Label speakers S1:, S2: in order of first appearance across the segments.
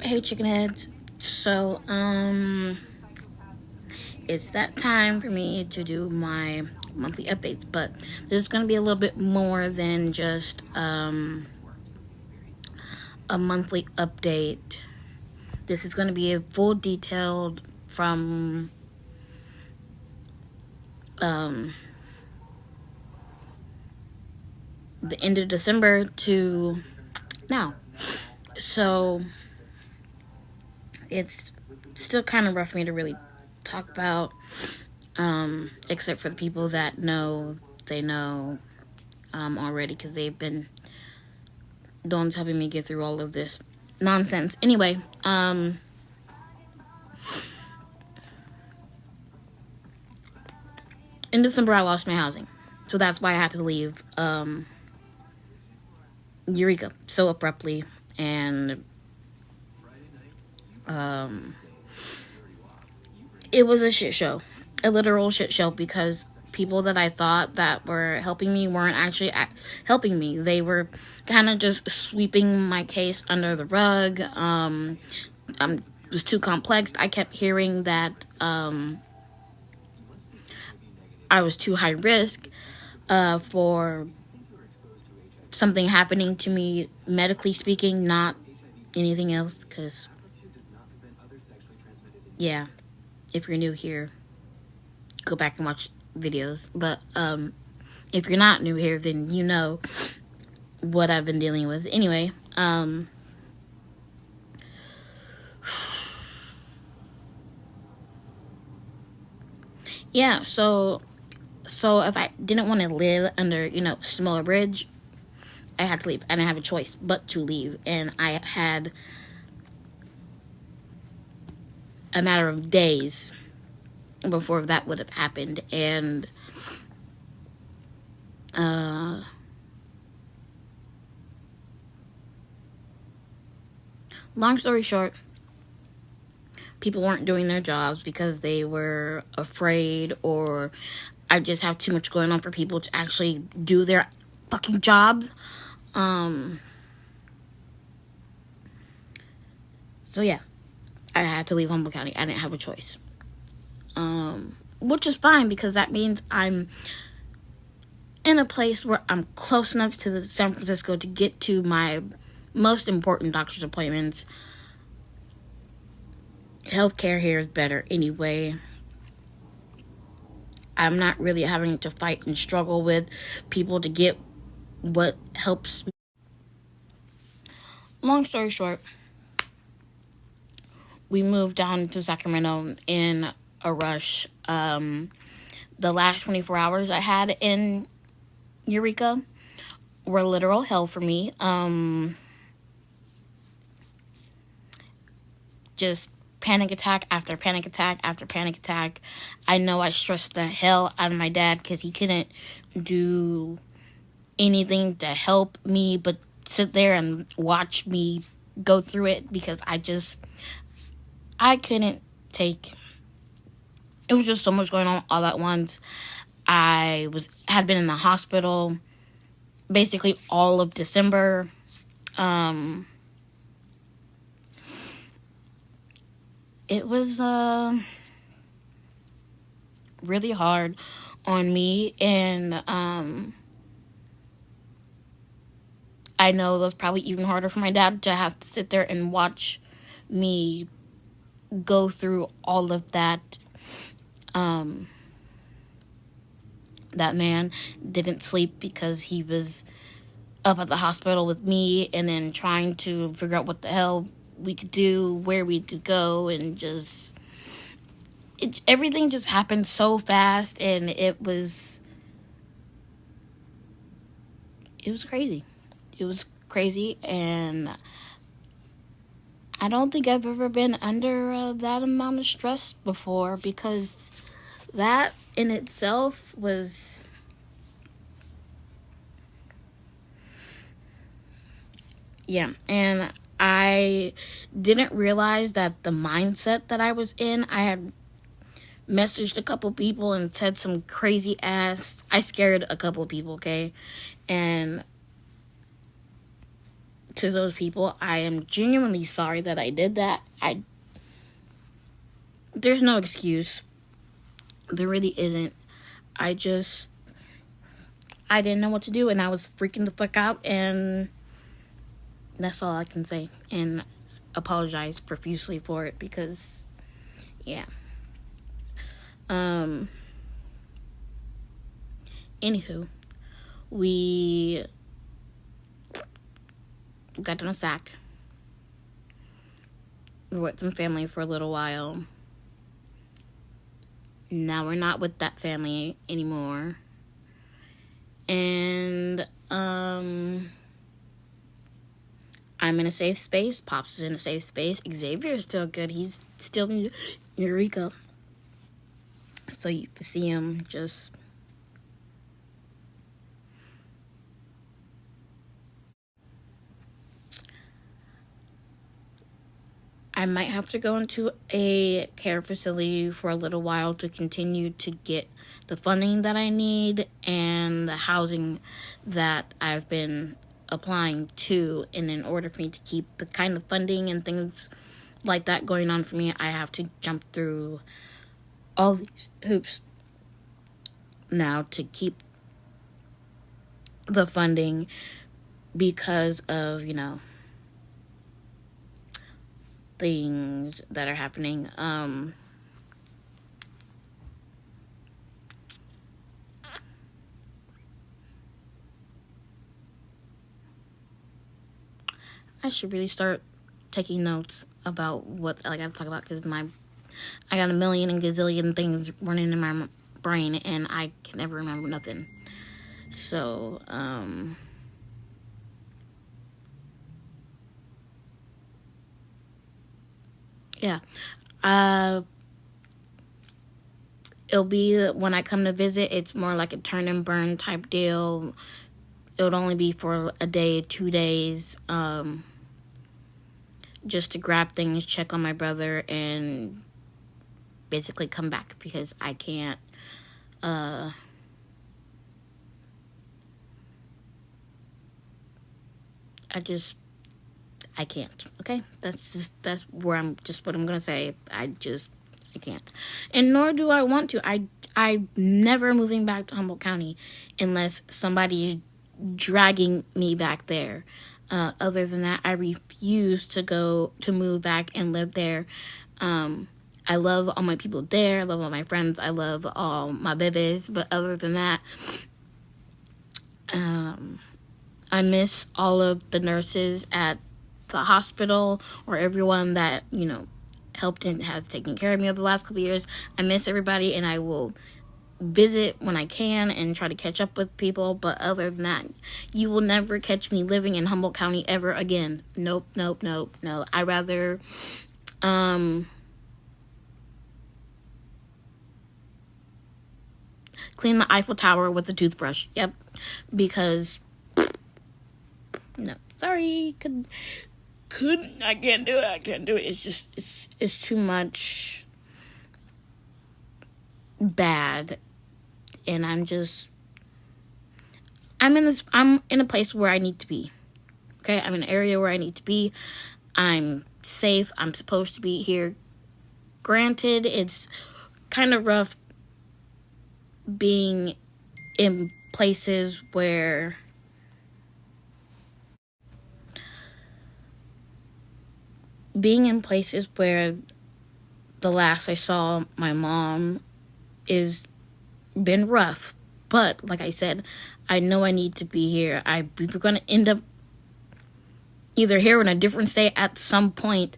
S1: Hey, chicken heads. So, it's that time for me to do my monthly updates, but this is going to be a little bit more than just a monthly update. This is going to be a full detailed from the end of December to now. So, it's still kind of rough for me to really talk about, except for the people that know, they know already, because they've been the ones helping me get through all of this nonsense. Anyway, in December I lost my housing, so that's why I had to leave Eureka so abruptly, and it was a shit show, a literal shit show, because people that I thought that were helping me weren't actually helping me. They were kind of just sweeping my case under the rug. It was too complex. I kept hearing that I was too high risk for something happening to me, medically speaking, not anything else. Because, yeah, if you're new here, go back and watch videos. But if you're not new here, then you know what I've been dealing with. Anyway, yeah, so if I didn't want to live under, smaller bridge, I had to leave. I didn't have a choice but to leave. And I had a matter of days before that would have happened. And long story short, people weren't doing their jobs because they were afraid, or I just have too much going on for people to actually do their fucking jobs. So yeah, I had to leave Humboldt County. I didn't have a choice. Which is fine, because that means I'm in a place where I'm close enough to San Francisco to get to my most important doctor's appointments. Healthcare here is better anyway. I'm not really having to fight and struggle with people to get what helps me. Long story short, we moved down to Sacramento in a rush. The last 24 hours I had in Eureka were literal hell for me. Just panic attack after panic attack after panic attack. I know I stressed the hell out of my dad, because he couldn't do anything to help me but sit there and watch me go through it, because I couldn't take. It was just so much going on all at once. I had been in the hospital basically all of December. It was really hard on me, and I know it was probably even harder for my dad to have to sit there and watch me go through all of that. That man didn't sleep because he was up at the hospital with me, and then trying to figure out what the hell we could do, where we could go, and everything just happened so fast, and it was crazy. It was crazy, and I don't think I've ever been under that amount of stress before, because that in itself was... Yeah, and I didn't realize that the mindset that I was in, I had messaged a couple people and said some crazy ass... I scared a couple people, okay? And to those people. I am genuinely sorry that I did that. There's no excuse. There really isn't. I didn't know what to do, and I was freaking the fuck out, and that's all I can say. And apologize profusely for it, because, yeah. Anywho, we got in a sack. We were with some family for a little while. Now we're not with that family anymore. And I'm in a safe space. Pops is in a safe space. Xavier is still good. He's still in Eureka. So you can see him just... I might have to go into a care facility for a little while to continue to get the funding that I need and the housing that I've been applying to. And in order for me to keep the kind of funding and things like that going on for me, I have to jump through all these hoops now to keep the funding because of, things that are happening. I should really start taking notes about what I gotta talk about, because I got a million and gazillion things running in my brain and I can never remember nothing. So, yeah. It'll be when I come to visit, it's more like a turn and burn type deal. It would only be for a day, 2 days, just to grab things, check on my brother, and basically come back, because I can't, I can't, okay? That's what I'm gonna say. I can't. And nor do I want to. I'm never moving back to Humboldt County unless somebody is dragging me back there. Other than that, I refuse to move back and live there. I love all my people there. I love all my friends. I love all my babies. But other than that, I miss all of the nurses at the hospital, or everyone that, helped and has taken care of me over the last couple of years. I miss everybody, and I will visit when I can and try to catch up with people. But other than that, you will never catch me living in Humboldt County ever again. Nope. I rather clean the Eiffel Tower with a toothbrush. Yep. Because no, sorry, I can't do it. It's just it's too much bad. And I'm in a place where I need to be. Okay? I'm in an area where I need to be. I'm safe. I'm supposed to be here. Granted, it's kind of rough being in places where the last I saw my mom is been rough. But like I said, I know I need to be here. We're going to end up either here or in a different state at some point.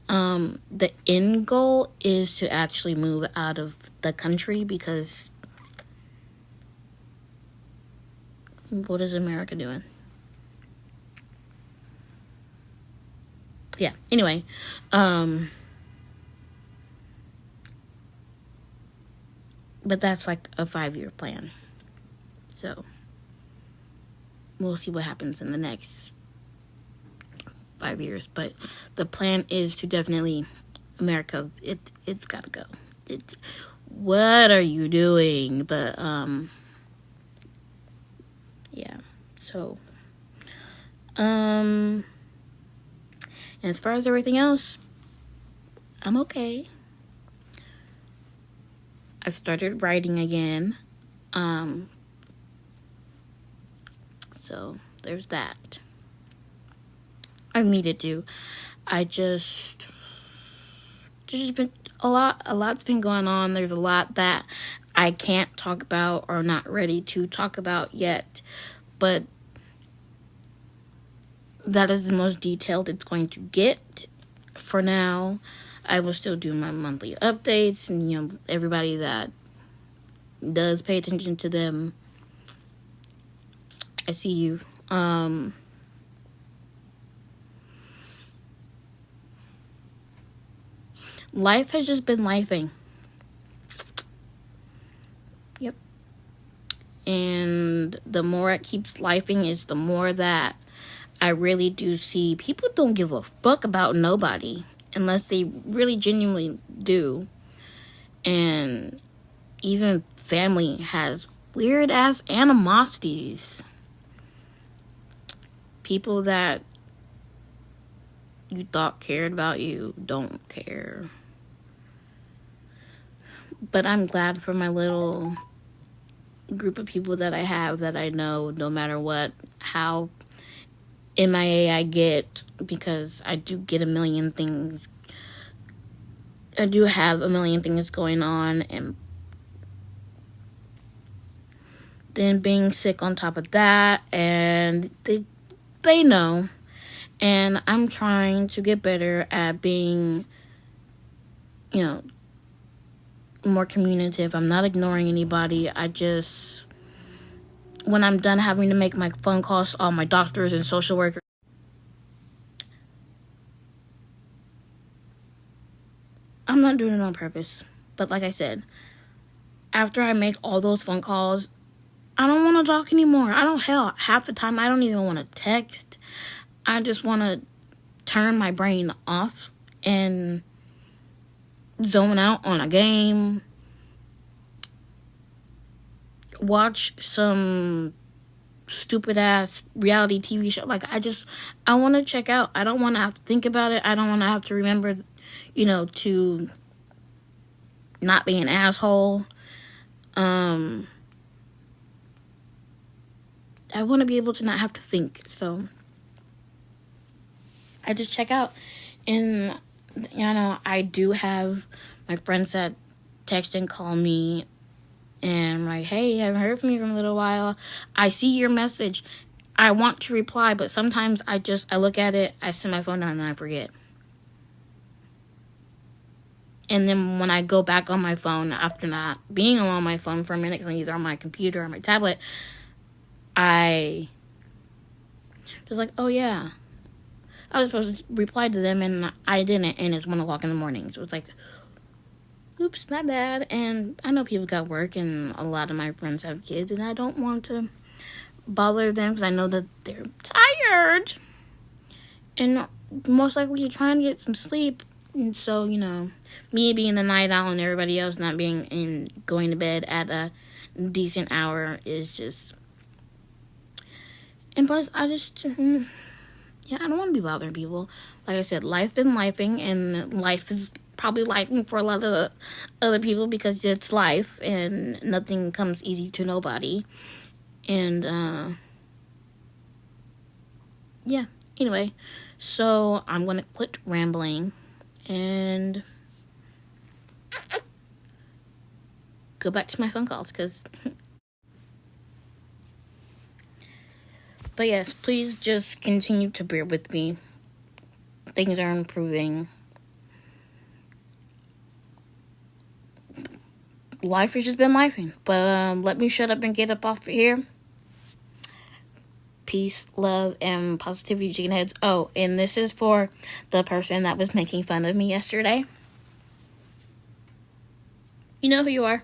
S1: The end goal is to actually move out of the country, because what is America doing? Yeah, anyway, but that's like a 5-year plan. So we'll see what happens in the next 5 years. But the plan is to definitely, America, it's gotta go. What are you doing? But yeah. So And as far as everything else, I'm okay. I started writing again. So there's that. I needed to. There's just been a lot's been going on. There's a lot that I can't talk about or not ready to talk about yet. But that is the most detailed it's going to get for now. I will still do my monthly updates, and everybody that does pay attention to them, I see you. Life has just been lifing. Yep. And the more it keeps lifing is the more that I really do see people don't give a fuck about nobody unless they really genuinely do. And even family has weird ass animosities. People that you thought cared about you don't care. But I'm glad for my little group of people that I have that I know no matter what, how MIA I get, because I do get a million things. I do have a million things going on, and then being sick on top of that, and they know. And I'm trying to get better at being, more communicative. I'm not ignoring anybody. When I'm done having to make my phone calls to all my doctors and social workers, I'm not doing it on purpose. But like I said, after I make all those phone calls, I don't want to talk anymore. Half the time I don't even want to text. I just want to turn my brain off and zone out on a game, watch some stupid ass reality TV show. Like, I want to check out. I don't want to have to think about it. I don't want to have to remember, to not be an asshole. I want to be able to not have to think. So I just check out. And, I do have my friends that text and call me and I'm like, hey, I haven't heard from you for a little while. I see your message. I want to reply, but sometimes I look at it, I set my phone down, and I forget. And then when I go back on my phone after not being on my phone for a minute, because I'm either on my computer or my tablet, I was like, oh yeah, I was supposed to reply to them and I didn't, and it's 1 o'clock in the morning. So it's like, oops, my bad. And I know people got work and a lot of my friends have kids, and I don't want to bother them because I know that they're tired and most likely you're trying to get some sleep. And so, me being the night owl and everybody else not being going to bed at a decent hour is just... And plus, I don't want to be bothering people. Like I said, life been lifing, and life is probably lifing for a lot of other people because it's life, and nothing comes easy to nobody. And, yeah. Anyway, so I'm going to quit rambling and go back to my phone calls, because... But yes, please just continue to bear with me. Things are improving. Life has just been lifing. But let me shut up and get up off of here. Peace, love, and positivity, chicken heads. Oh, and this is for the person that was making fun of me yesterday. You know who you are.